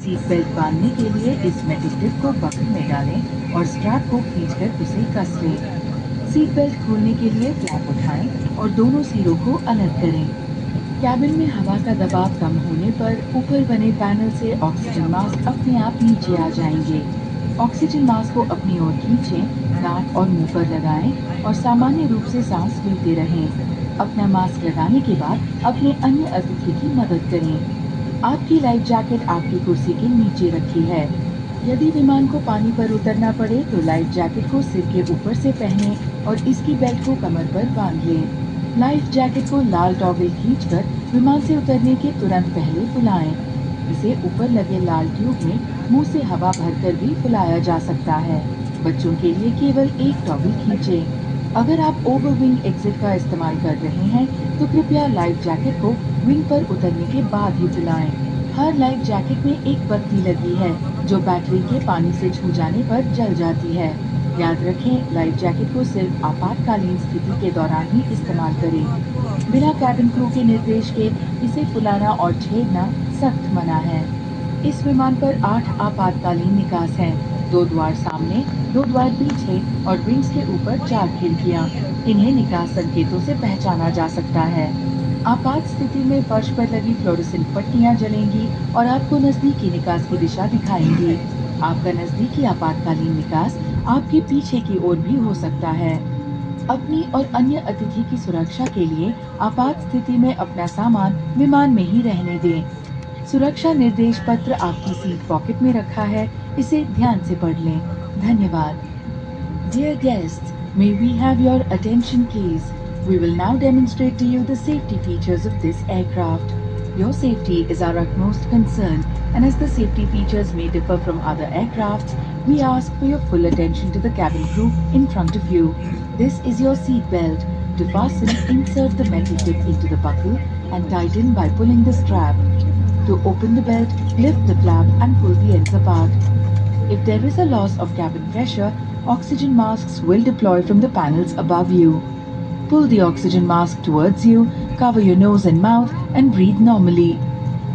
Seat belt बांधने के लिए इस मेटल टिप को बकल में डालें और स्ट्रैप को खींचकर उसे कस लें। सीट बेल्ट खोलने के लिए फ्लैप उठाएं और दोनों सिरों को अलग करें। कैबिन में हवा का दबाव कम होने पर ऊपर बने पैनल से ऑक्सीजन मास्क अपने आप नीचे आ जाएंगे। ऑक्सीजन मास्क को अपनी ओर खींचें, नाक और मुंह पर लगाएं और सामान्य रूप से सांस लेते रहें। अपना मास्क लगाने के बाद अपने अन्य अतिथि की मदद करें। आपकी लाइफ जैकेट आपकी कुर्सी के नीचे रखी है। यदि विमान को पानी पर उतरना पड़े तो लाइफ जैकेट को सिर के ऊपर से पहनें और इसकी बेल्ट को कमर पर बांध लें। लाइफ जैकेट को लाल टॉगल खींचकर विमान से उतरने के तुरंत पहले फुलाएं। इसे ऊपर लगे लाल ट्यूब में मुंह से हवा भरकर भी फुलाया जा सकता है। बच्चों के लिए केवल एक टॉगल खींचें। अगर आप ओवर विंग एग्जिट का इस्तेमाल कर रहे हैं तो कृपया लाइफ जैकेट को विंग पर उतरने के बाद ही फुलाएं। हर लाइफ जैकेट में एक बत्ती लगी है जो बैटरी के पानी से छू जाने पर जल जाती है। याद रखें, लाइफ जैकेट को सिर्फ आपातकालीन स्थिति के दौरान ही इस्तेमाल करें। बिना कैबिन क्रू के निर्देश के इसे फुलाना और छेड़ना सख्त मना है। इस विमान पर 8 आपातकालीन निकास हैं, 2 द्वार सामने, 2 द्वार पीछे और विंग्स के ऊपर 4 खिड़कियां। इन्हें निकास संकेतों से पहचाना जा सकता है। आपात स्थिति में फर्श पर लगी फ्लोरोसेंट पट्टियां जलेंगी और आपको नजदीकी निकास की दिशा दिखाएंगी। आपका नजदीकी आपातकालीन निकास आपके पीछे की ओर भी हो सकता है। अपनी और अन्य अतिथि की सुरक्षा के लिए आपात स्थिति में अपना सामान विमान में ही रहने दें। सुरक्षा निर्देश पत्र आपकी सीट पॉकेट में रखा है, इसे ध्यान से पढ़ लें। धन्यवाद। Dear guests, may we have your attention please? We will now demonstrate to you the safety features of this aircraft. Your safety is our utmost concern, and as the safety features may differ from other aircrafts, we ask for your full attention to the cabin crew in front of you. This is your seat belt. To fasten, insert the metal tip into the buckle and tighten by pulling the strap. To open the belt, lift the flap and pull the ends apart. If there is a loss of cabin pressure, oxygen masks will deploy from the panels above you. Pull the oxygen mask towards you, cover your nose and mouth, and breathe normally.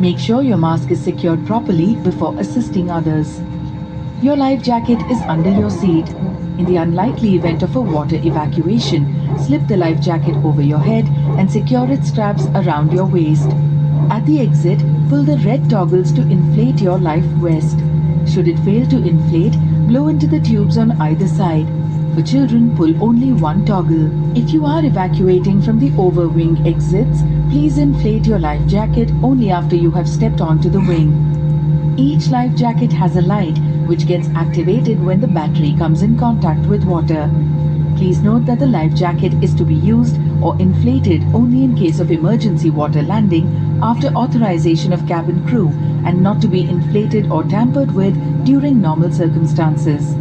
Make sure your mask is secured properly before assisting others. Your life jacket is under your seat. In the unlikely event of a water evacuation, slip the life jacket over your head and secure its straps around your waist. At the exit, pull the red toggles to inflate your life vest. Should it fail to inflate, blow into the tubes on either side. For children, pull only one toggle. If you are evacuating from the overwing exits, please inflate your life jacket only after you have stepped onto the wing. Each life jacket has a light which gets activated when the battery comes in contact with water. Please note that the life jacket is to be used or inflated only in case of emergency water landing after authorization of cabin crew and not to be inflated or tampered with during normal circumstances.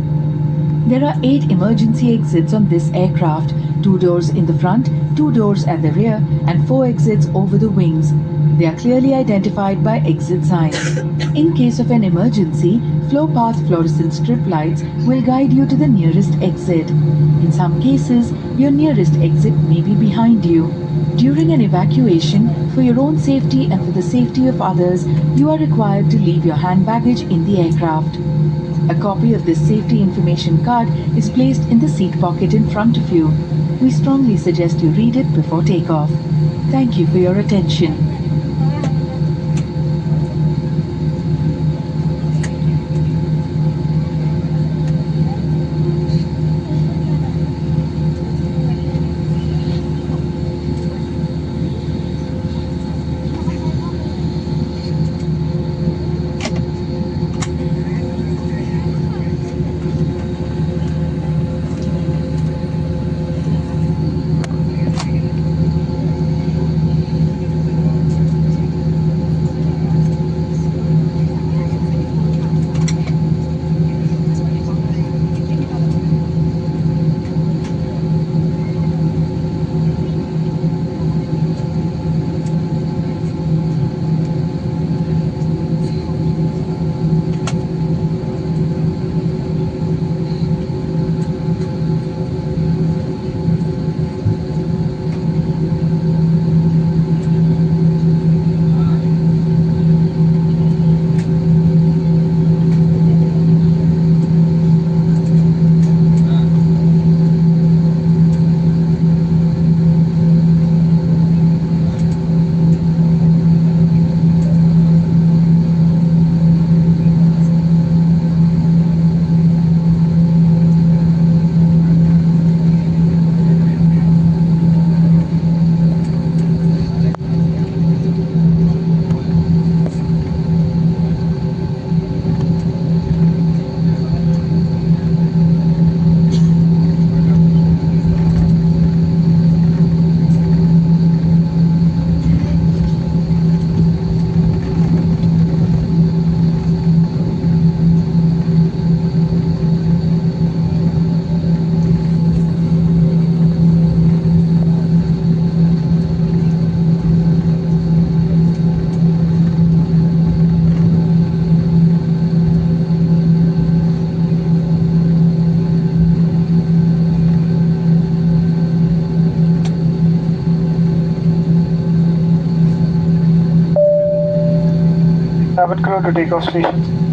There are 8 emergency exits on this aircraft, 2 doors in the front, 2 doors at the rear, and 4 exits over the wings. They are clearly identified by exit signs. In case of an emergency, flow path fluorescent strip lights will guide you to the nearest exit. In some cases, your nearest exit may be behind you. During an evacuation, for your own safety and for the safety of others, you are required to leave your hand baggage in the aircraft. A copy of this safety information card is placed in the seat pocket in front of you. We strongly suggest you read it before takeoff. Thank you for your attention. clear to take off station.